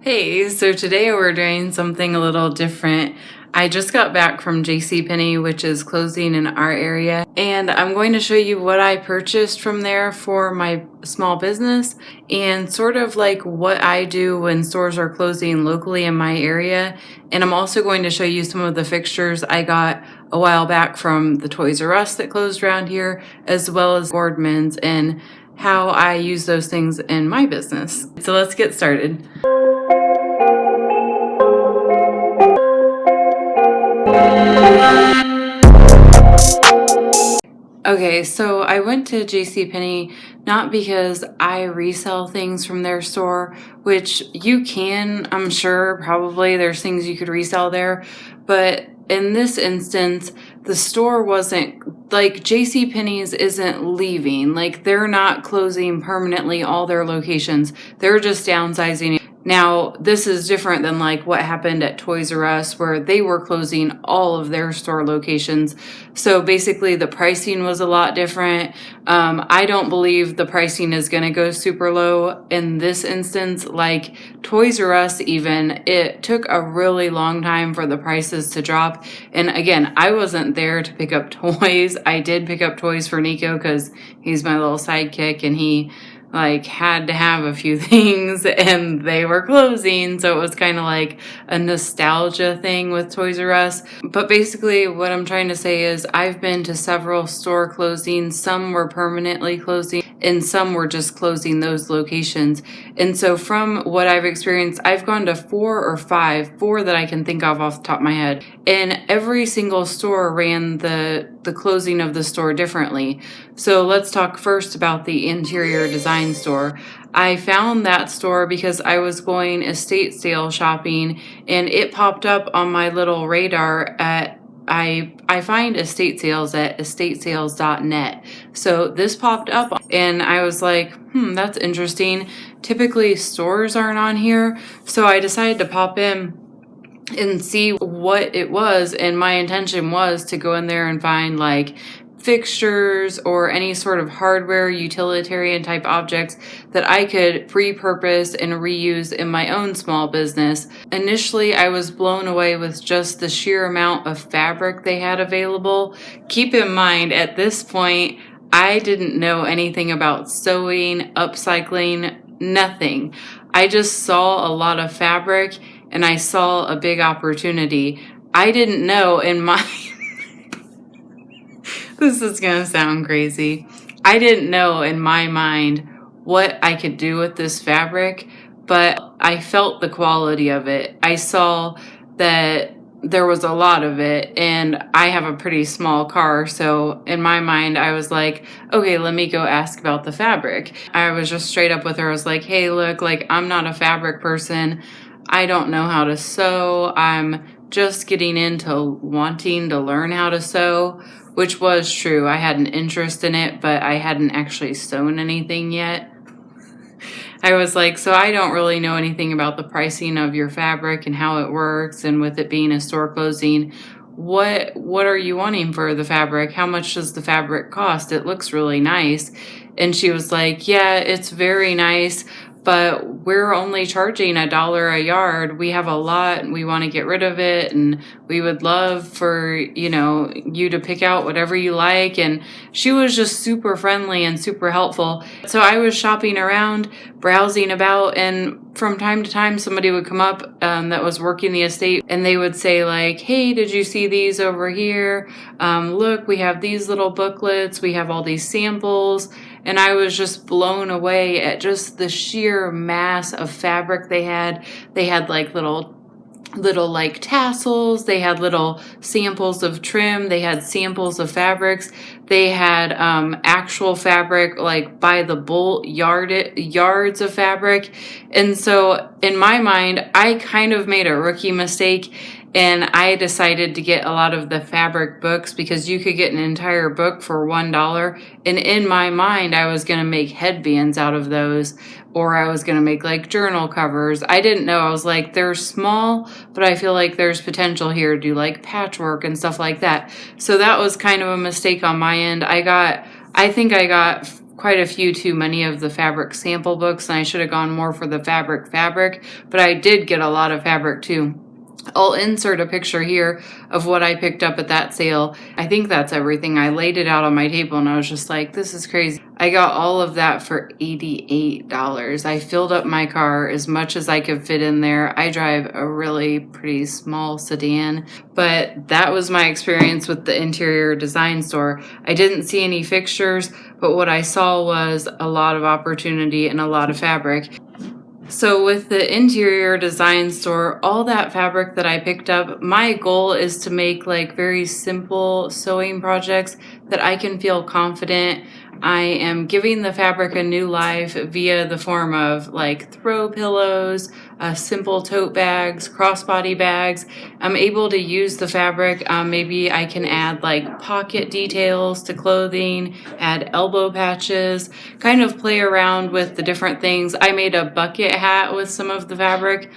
Hey, so today we're doing something a little different. I just got back from JC Penney, which is closing in our area, and I'm going to show you what I purchased from there for my small business and sort of like what I do when stores are closing locally in my area. And I'm also going to show you some of the fixtures I got a while back from the Toys R Us that closed around here, as well as Gordman's, and how I use those things in my business. So let's get started. Okay, so I went to JC Penney not because I resell things from their store, which you can, I'm sure, probably there's things you could resell there, but in this instance, the store wasn't, like, JC Penney's isn't leaving, like they're not closing permanently all their locations, they're just downsizing. Now, this is different than like what happened at Toys R Us where they were closing all of their store locations. So basically the pricing was a lot different. I don't believe the pricing is going to go super low in this instance. Like Toys R Us even, it took a really long time for the prices to drop. And again, I wasn't there to pick up toys. I did pick up toys for Nico because he's my little sidekick and he had to have a few things and they were closing, so it was kind of like a nostalgia thing with Toys R Us. But basically what I'm trying to say is I've been to several store closings. Some were permanently closing and some were just closing those locations. And so from what I've experienced, I've gone to four that I can think of off the top of my head, and every single store ran the closing of the store differently. So let's talk first about the interior design store. I found that store because I was going estate sale shopping and it popped up on my little radar at I find estate sales at estatesales.net. So this popped up and I was like, that's interesting. Typically stores aren't on here. So I decided to pop in and see what it was, and my intention was to go in there and find like fixtures or any sort of hardware utilitarian type objects that I could repurpose and reuse in my own small business. Initially, I was blown away with just the sheer amount of fabric they had available. Keep in mind, at this point, I didn't know anything about sewing, upcycling, nothing. I just saw a lot of fabric and I saw a big opportunity. I didn't know in my this is going to sound crazy. I didn't know in my mind what I could do with this fabric, but I felt the quality of it. I saw that there was a lot of it, and I have a pretty small car, so in my mind I was like, okay, let me go ask about the fabric. I was just straight up with her. I was like, hey, look, like I'm not a fabric person. I don't know how to sew. I'm just getting into wanting to learn how to sew, which was true. I had an interest in it, but I hadn't actually sewn anything yet. I was like, so I don't really know anything about the pricing of your fabric and how it works, and with it being a store closing, what are you wanting for the fabric? How much does the fabric cost? It looks really nice. And she was like, yeah, it's very nice, but we're only charging $1 a yard. We have a lot and we want to get rid of it, and we would love for, you to pick out whatever you like. And she was just super friendly and super helpful. So I was shopping around, browsing about, and from time to time somebody would come up that was working the estate, and they would say like, hey, did you see these over here? Look, we have these little booklets. We have all these samples. And I was just blown away at just the sheer mass of fabric they had. They had like little like tassels. They had little samples of trim. They had samples of fabrics. They had actual fabric, like by the bolt, yards of fabric. And so in my mind, I kind of made a rookie mistake. And I decided to get a lot of the fabric books because you could get an entire book for $1. And in my mind, I was going to make headbands out of those, or I was going to make like journal covers. I didn't know. I was like, they're small, but I feel like there's potential here to do like patchwork and stuff like that. So that was kind of a mistake on my end. I think I got quite a few too many of the fabric sample books, and I should have gone more for the fabric, but I did get a lot of fabric too. I'll insert a picture here of what I picked up at that sale. I think that's everything. I laid it out on my table and I was just like, this is crazy. I got all of that for $88. I filled up my car as much as I could fit in there. I drive a really pretty small sedan, but that was my experience with the interior design store. I didn't see any fixtures, but what I saw was a lot of opportunity and a lot of fabric. So with the interior design store, all that fabric that I picked up, my goal is to make like very simple sewing projects that I can feel confident. I am giving the fabric a new life via the form of like throw pillows, simple tote bags, crossbody bags. I'm able to use the fabric. Maybe I can add like pocket details to clothing, add elbow patches, kind of play around with the different things. I made a bucket hat with some of the fabric.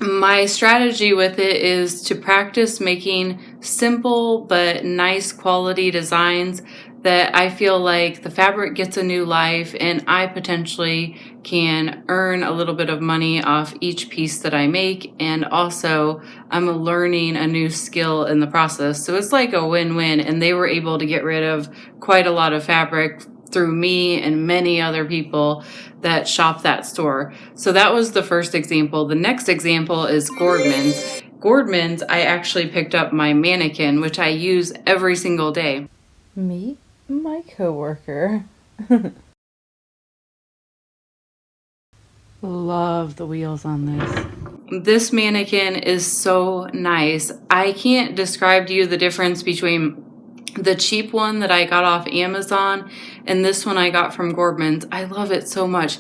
My strategy with it is to practice making simple but nice quality designs that I feel like the fabric gets a new life and I potentially can earn a little bit of money off each piece that I make. And also I'm learning a new skill in the process. So it's like a win-win, and they were able to get rid of quite a lot of fabric through me and many other people that shop that store. So that was the first example. The next example is Gordman's. Gordman's, I actually picked up my mannequin, which I use every single day. Meet my coworker. Love the wheels on this. This mannequin is so nice. I can't describe to you the difference between the cheap one that I got off Amazon and this one I got from Gordman's. I love it so much.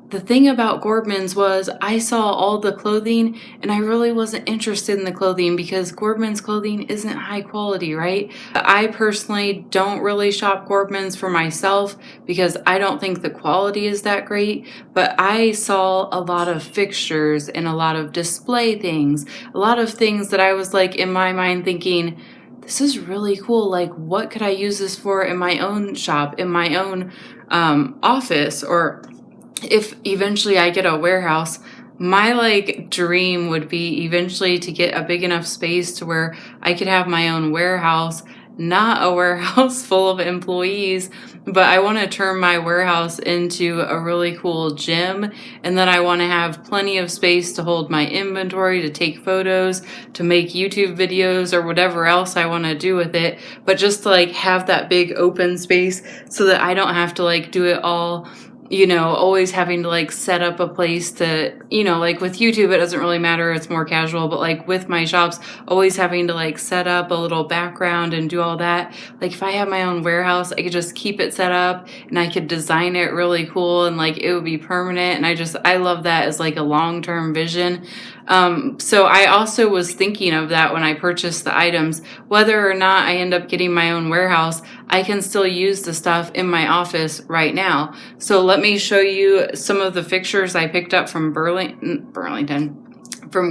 The thing about Gordman's was I saw all the clothing and I really wasn't interested in the clothing because Gordman's clothing isn't high quality, right? I personally don't really shop Gordman's for myself because I don't think the quality is that great, but I saw a lot of fixtures and a lot of display things, a lot of things that I was like in my mind thinking, this is really cool. Like, what could I use this for in my own shop, in my own office, or if eventually I get a warehouse? My like dream would be eventually to get a big enough space to where I could have my own warehouse, not a warehouse full of employees, but I want to turn my warehouse into a really cool gym. And then I want to have plenty of space to hold my inventory, to take photos, to make YouTube videos or whatever else I want to do with it. But just to like have that big open space so that I don't have to like do it all, you know, always having to like set up a place to, you know, like with YouTube, it doesn't really matter. It's more casual, but like with my shops, always having to like set up a little background and do all that. Like if I have my own warehouse, I could just keep it set up and I could design it really cool and like it would be permanent. And I love that as like a long-term vision. So I also was thinking of that when I purchased the items. Whether or not I end up getting my own warehouse, I can still use the stuff in my office right now. So let me show you some of the fixtures I picked up from from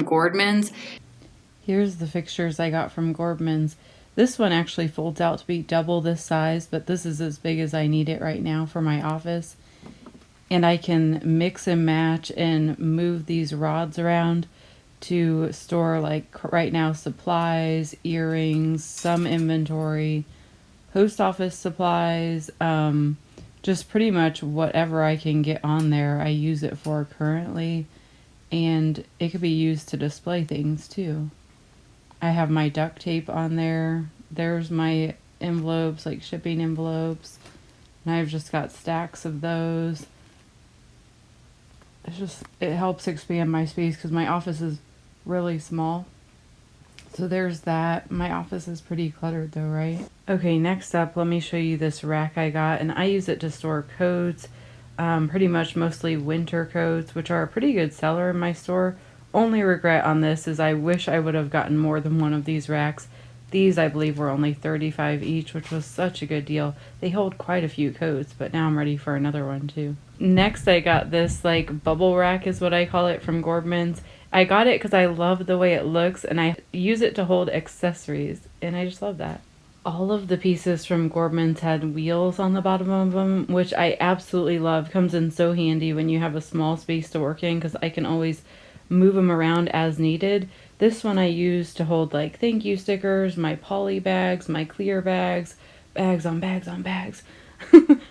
Gordman's. Here's the fixtures I got from Gordman's. This one actually folds out to be double this size, but this is as big as I need it right now for my office. And I can mix and match and move these rods around to store, like right now, supplies, earrings, some inventory, post office supplies, just pretty much whatever I can get on there I use it for currently. And it could be used to display things too. I have my duct tape on there. There's my envelopes, like shipping envelopes. And I've just got stacks of those. It helps expand my space because my office is really small. So there's that. My office is pretty cluttered though, right? Okay, next up, let me show you this rack I got. And I use it to store coats, pretty much mostly winter coats, which are a pretty good seller in my store. Only regret on this is I wish I would have gotten more than one of these racks. These, I believe, were only $35 each, which was such a good deal. They hold quite a few coats, but now I'm ready for another one too. Next, I got this like bubble rack is what I call it from Gordman's. I got it because I love the way it looks and I use it to hold accessories and I just love that. All of the pieces from Gordman's had wheels on the bottom of them, which I absolutely love. Comes in so handy when you have a small space to work in because I can always move them around as needed. This one I use to hold like thank you stickers, my poly bags, my clear bags, bags on bags on bags.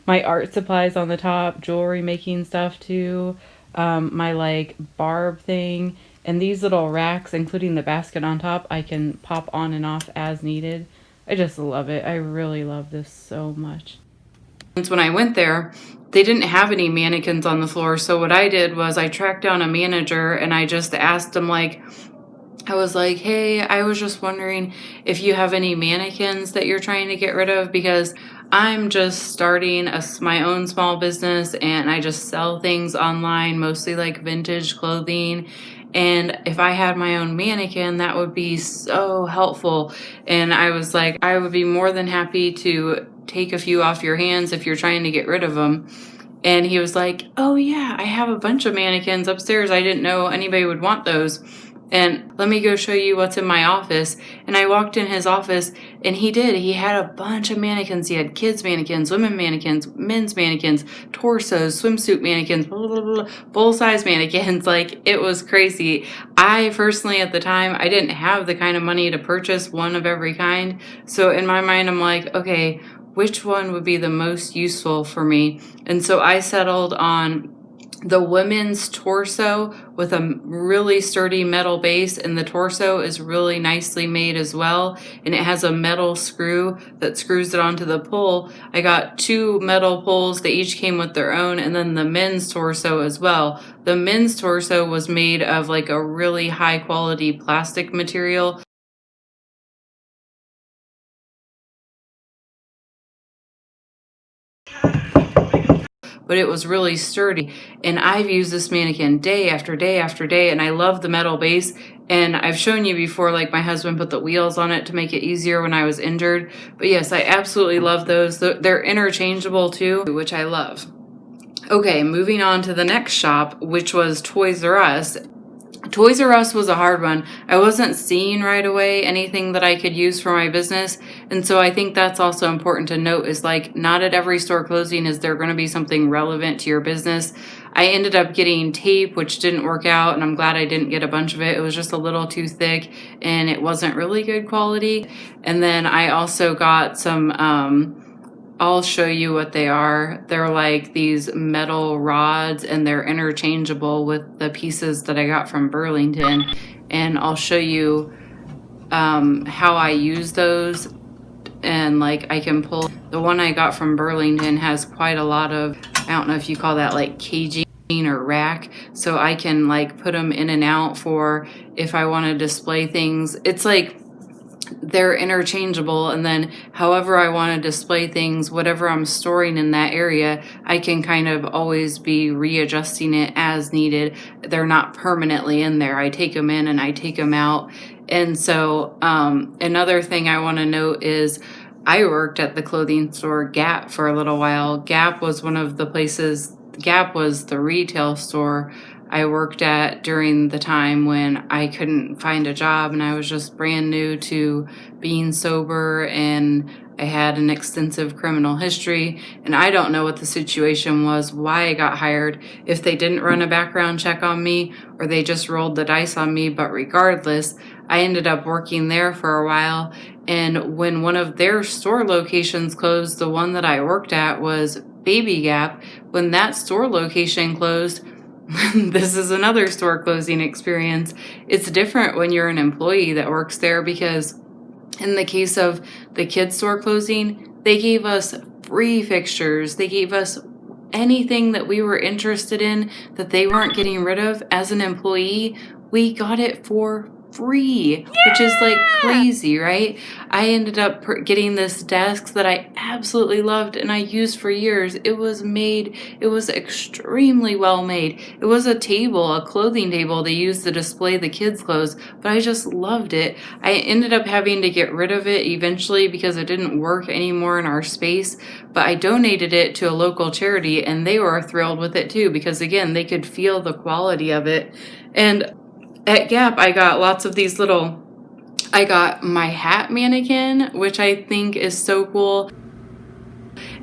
My art supplies on the top, jewelry making stuff too, my like barb thing, and these little racks, including the basket on top, I can pop on and off as needed. I just love it. I really love this so much. When I went there, they didn't have any mannequins on the floor. So what I did was I tracked down a manager and I just asked him, like, I was like, hey, I was just wondering if you have any mannequins that you're trying to get rid of, because I'm just starting my own small business and I just sell things online, mostly like vintage clothing. And if I had my own mannequin, that would be so helpful. And I was like, I would be more than happy to take a few off your hands if you're trying to get rid of them. And he was like, oh yeah, I have a bunch of mannequins upstairs. I didn't know anybody would want those. And let me go show you what's in my office. And I walked in his office and he did. He had a bunch of mannequins. He had kids mannequins, women mannequins, men's mannequins, torsos, swimsuit mannequins, full-size mannequins. Like, it was crazy. I personally, at the time, I didn't have the kind of money to purchase one of every kind. So in my mind, I'm like, okay, which one would be the most useful for me? And so I settled on the women's torso with a really sturdy metal base, and the torso is really nicely made as well, and it has a metal screw that screws it onto the pole. I got 2 metal poles. They each came with their own, and then the men's torso as well. The men's torso was made of like a really high quality plastic material. But it was really sturdy. And I've used this mannequin day after day after day, and I love the metal base. And I've shown you before, like, my husband put the wheels on it to make it easier when I was injured. But yes, I absolutely love those. They're interchangeable too, which I love. Okay, moving on to the next shop, which was Toys R Us. Toys R Us was a hard one. I wasn't seeing right away anything that I could use for my business. And so I think that's also important to note, is like, not at every store closing is there going to be something relevant to your business. I ended up getting tape, which didn't work out, and I'm glad I didn't get a bunch of it. It was just a little too thick and it wasn't really good quality. And then I also got some, I'll show you what they are. They're like these metal rods, and they're interchangeable with the pieces that I got from Burlington. And I'll show you how I use those. And like, I can pull, the one I got from Burlington has quite a lot of, I don't know if you call that like caging or rack. So I can like put them in and out for if I want to display things. It's like, they're interchangeable, and then however I want to display things, whatever I'm storing in that area, I can kind of always be readjusting it as needed. They're not permanently in there. I take them in and I take them out. And so another thing I want to note is I worked at the clothing store Gap for a little while. Gap was one of the places, Gap was the retail store I worked at during the time when I couldn't find a job and I was just brand new to being sober, and I had an extensive criminal history, and I don't know what the situation was, why I got hired, if they didn't run a background check on me or they just rolled the dice on me. But regardless, I ended up working there for a while, and when one of their store locations closed, the one that I worked at was Baby Gap. When that store location closed, this is another store closing experience. It's different when you're an employee that works there, because in the case of the kids store closing, they gave us free fixtures. They gave us anything that we were interested in that they weren't getting rid of. As an employee, we got it for free, which is like crazy, right? I ended up getting this desk that I absolutely loved and I used for years. It was extremely well made. It was a table, a clothing table they used to display the kids' clothes, but I just loved it. I ended up having to get rid of it eventually because it didn't work anymore in our space, but I donated it to a local charity and they were thrilled with it too, because again, they could feel the quality of it. And at Gap, I got lots of these little I got my hat mannequin, which I think is so cool.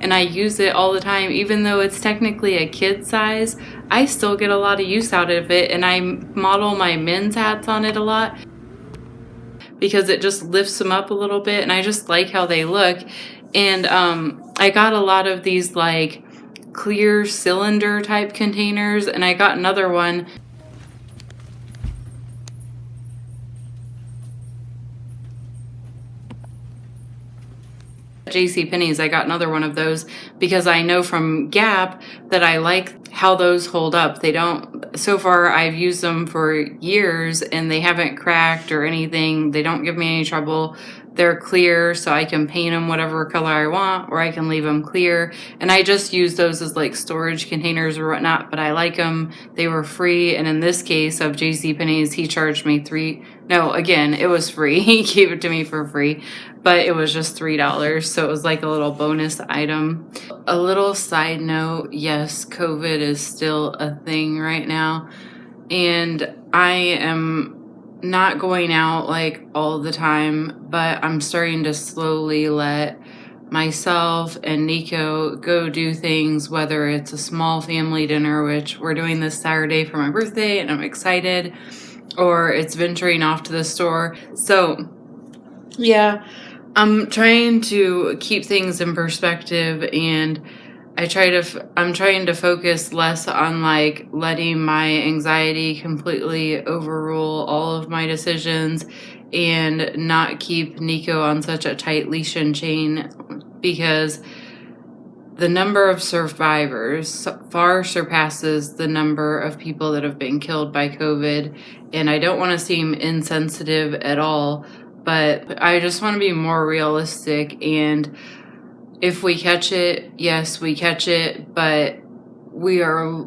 And I use it all the time. Even though it's technically a kid size, I still get a lot of use out of it. And I model my men's hats on it a lot because it just lifts them up a little bit. And I just like how they look. And I got a lot of these like clear cylinder type containers. And I got another one. JC Penney's, I got another one of those because I know from Gap that I like how those hold up. They don't, so far I've used them for years and they haven't cracked or anything. They don't give me any trouble. They're clear, so I can paint them whatever color I want, or I can leave them clear. And I just use those as like storage containers or whatnot, but I like them. They were free. And in this case of JC Penney's, he charged me it was free. He gave it to me for free, but it was just $3. So it was like a little bonus item. A little side note, yes, COVID is still a thing right now. And I am not going out like all the time, but I'm starting to slowly let myself and Nico go do things, whether it's a small family dinner, which we're doing this Saturday for my birthday and I'm excited, or it's venturing off to the store. So yeah, I'm trying to keep things in perspective, and I'm trying to focus less on like letting my anxiety completely overrule all of my decisions and not keep Nico on such a tight leash and chain, because the number of survivors far surpasses the number of people that have been killed by COVID. And I don't want to seem insensitive at all, but I just want to be more realistic. And if we catch it, yes, we catch it, but we are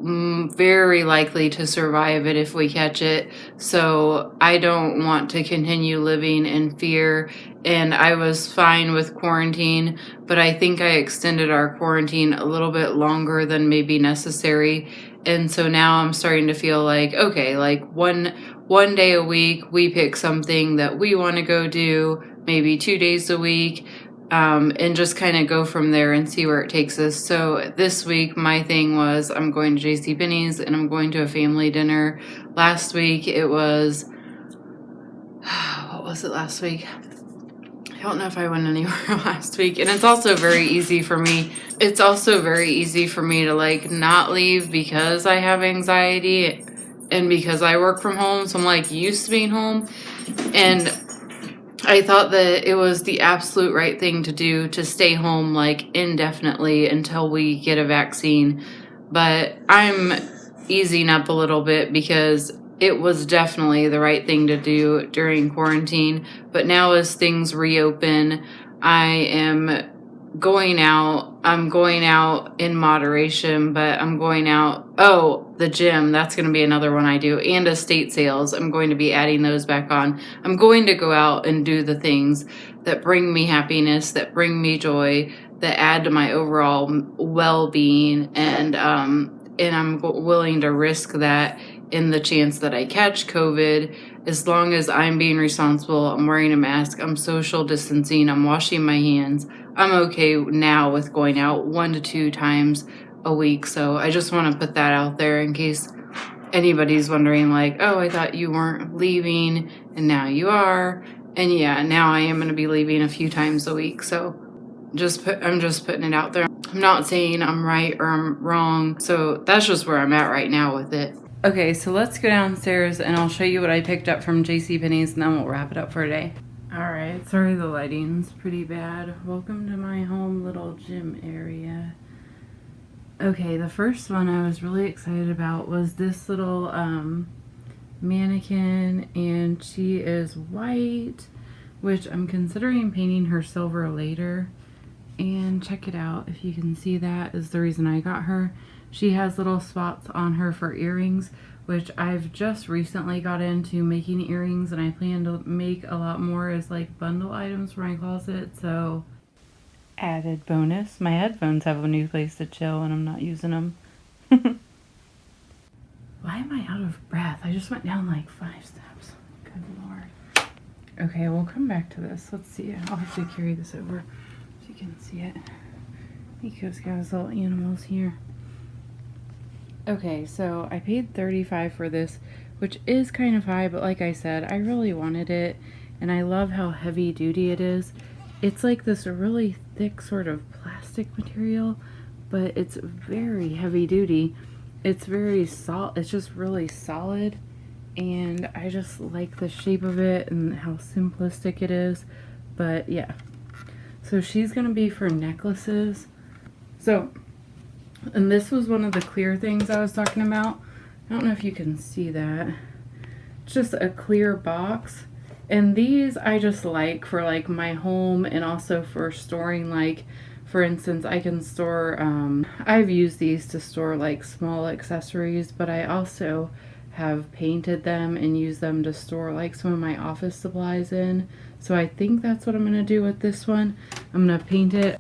very likely to survive it if we catch it. So I don't want to continue living in fear. And I was fine with quarantine, but I think I extended our quarantine a little bit longer than maybe necessary. And so now I'm starting to feel like, okay, like one day a week, we pick something that we want to go do, maybe 2 days a week. And just kind of go from there and see where it takes us. So this week, my thing was I'm going to JC Penney's and I'm going to a family dinner. Last week, it was, what was it last week? I don't know if I went anywhere last week. And it's also very easy for me. It's also very easy for me to like not leave because I have anxiety and because I work from home. So I'm like used to being home. And I thought that it was the absolute right thing to do to stay home like indefinitely until we get a vaccine. But I'm easing up a little bit because it was definitely the right thing to do during quarantine. But now as things reopen, I am going out. I'm going out in moderation, but I'm going out. Oh, the gym. That's going to be another one I do. And estate sales. I'm going to be adding those back on. I'm going to go out and do the things that bring me happiness, that bring me joy, that add to my overall well-being. And I'm willing to risk that in the chance that I catch COVID, as long as I'm being responsible, I'm wearing a mask, I'm social distancing, I'm washing my hands. I'm okay now with going out 1 to 2 times a week. So I just want to put that out there in case anybody's wondering like, oh, I thought you weren't leaving and now you are. And yeah, now I am going to be leaving a few times a week. So I'm just putting it out there. I'm not saying I'm right or I'm wrong. So that's just where I'm at right now with it. Okay, so let's go downstairs and I'll show you what I picked up from JC Penney's and then we'll wrap it up for today. Alright, sorry the lighting's pretty bad. Welcome to my home little gym area. Okay, the first one I was really excited about was this little mannequin, and she is white, which I'm considering painting her silver later. And check it out, if you can see, that is the reason I got her. She has little spots on her for earrings, which I've just recently got into making earrings, and I plan to make a lot more as like bundle items for my closet. So added bonus, my headphones have a new place to chill and I'm not using them. Why am I out of breath? I just went down like 5 steps. Good Lord. Okay, we'll come back to this. Let's see. I'll have to carry this over so you can see it. Nico's got his little animals here. Okay, so I paid $35 for this, which is kind of high, but like I said, I really wanted it, and I love how heavy duty it is. It's like this really thick sort of plastic material, but it's very heavy duty. It's very solid. It's just really solid, and I just like the shape of it and how simplistic it is. But yeah, so she's gonna be for necklaces. So, and this was one of the clear things I was talking about. I don't know if you can see that. It's just a clear box. And these I just like for like my home, and also for storing, like, for instance, I can store, I've used these to store like small accessories, but I also have painted them and used them to store like some of my office supplies in. So I think that's what I'm going to do with this one. I'm going to paint it.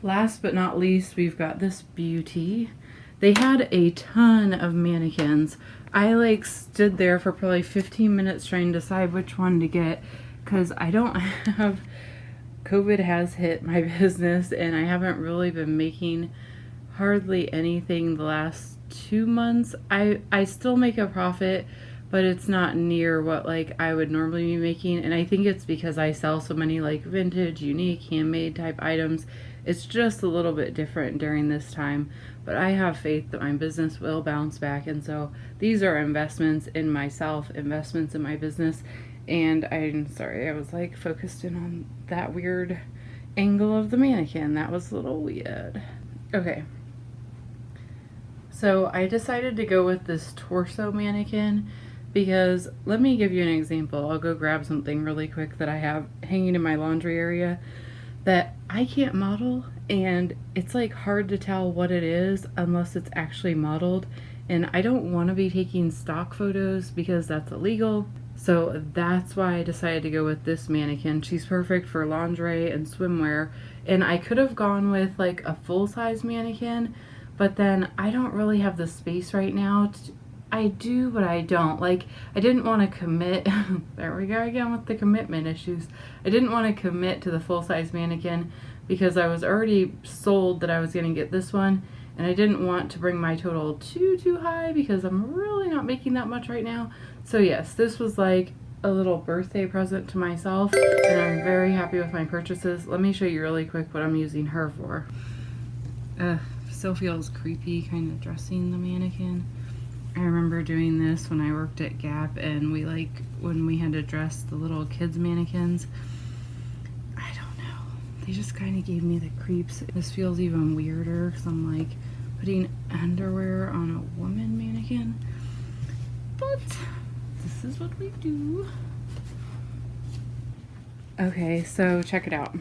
Last but not least, we've got this beauty. They had a ton of mannequins. I like stood there for probably 15 minutes trying to decide which one to get, because I don't have, COVID has hit my business and I haven't really been making hardly anything the last 2 months. I still make a profit, but it's not near what like I would normally be making, and I think it's because I sell so many like vintage, unique, handmade type items. It's just a little bit different during this time, but I have faith that my business will bounce back, and so these are investments in myself, investments in my business. And I'm sorry, I was like focused in on that weird angle of the mannequin. That was a little weird. Okay. So I decided to go with this torso mannequin because, let me give you an example. I'll go grab something really quick that I have hanging in my laundry area that I can't model, and it's like hard to tell what it is unless it's actually modeled. And I don't want to be taking stock photos because that's illegal. So that's why I decided to go with this mannequin. She's perfect for lingerie and swimwear. And I could have gone with like a full-size mannequin, but then I don't really have the space right now. I do, but I don't. Like, I didn't want to commit. There we go again with the commitment issues. I didn't want to commit to the full-size mannequin because I was already sold that I was going to get this one. And I didn't want to bring my total too high because I'm really not making that much right now. So yes, this was like a little birthday present to myself, and I'm very happy with my purchases. Let me show you really quick what I'm using her for. Still feels creepy kind of dressing the mannequin. I remember doing this when I worked at Gap, and when we had to dress the little kids mannequins. I don't know. They just kind of gave me the creeps. This feels even weirder because I'm like putting underwear on a woman mannequin. But this is what we do. Okay, so check it out.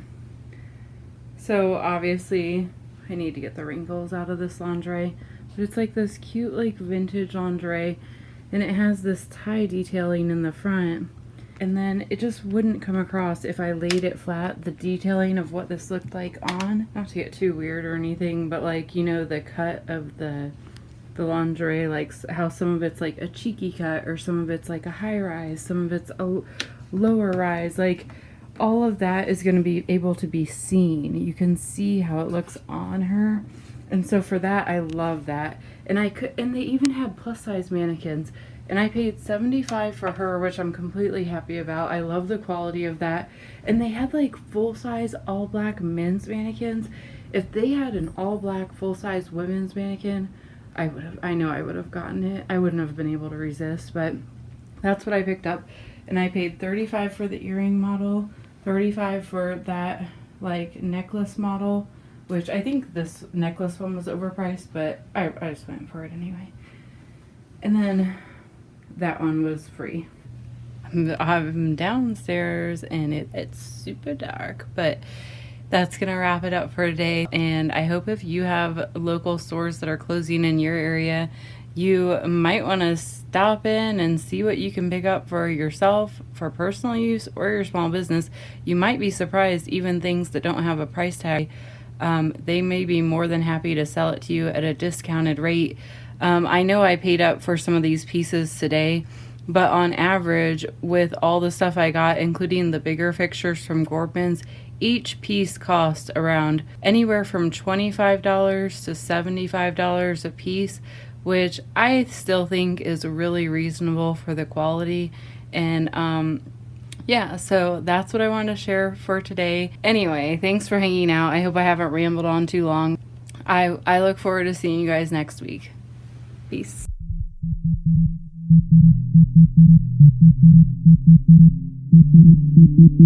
So obviously I need to get the wrinkles out of this lingerie, but it's like this cute like vintage lingerie, and it has this tie detailing in the front, and then it just wouldn't come across if I laid it flat, the detailing of what this looked like on. Not to get too weird or anything, but like, you know, the cut of the lingerie, like how some of it's like a cheeky cut, or some of it's like a high rise, some of it's a lower rise, like all of that is going to be able to be seen. You can see how it looks on her. And so for that, I love that. And they even had plus size mannequins, and I paid $75 for her, which I'm completely happy about. I love the quality of that. And they had like full size all black men's mannequins. If they had an all black full size women's mannequin, I know I would have gotten it. I wouldn't have been able to resist, but that's what I picked up. And I paid $35 for the earring model, $35 for that like necklace model, which I think this necklace one was overpriced, but I just went for it anyway. And then that one was free. I'm downstairs and it's super dark, but that's gonna wrap it up for today. And I hope if you have local stores that are closing in your area, you might want to stop in and see what you can pick up for yourself, for personal use, or your small business. You might be surprised, even things that don't have a price tag, they may be more than happy to sell it to you at a discounted rate. I know I paid up for some of these pieces today, But on average, with all the stuff I got, including the bigger fixtures from Gordman's, each piece cost around anywhere from $25 to $75 a piece, which I still think is really reasonable for the quality. And yeah, so that's what I wanted to share for today. Anyway, thanks for hanging out. I hope I haven't rambled on too long. I look forward to seeing you guys next week. Peace.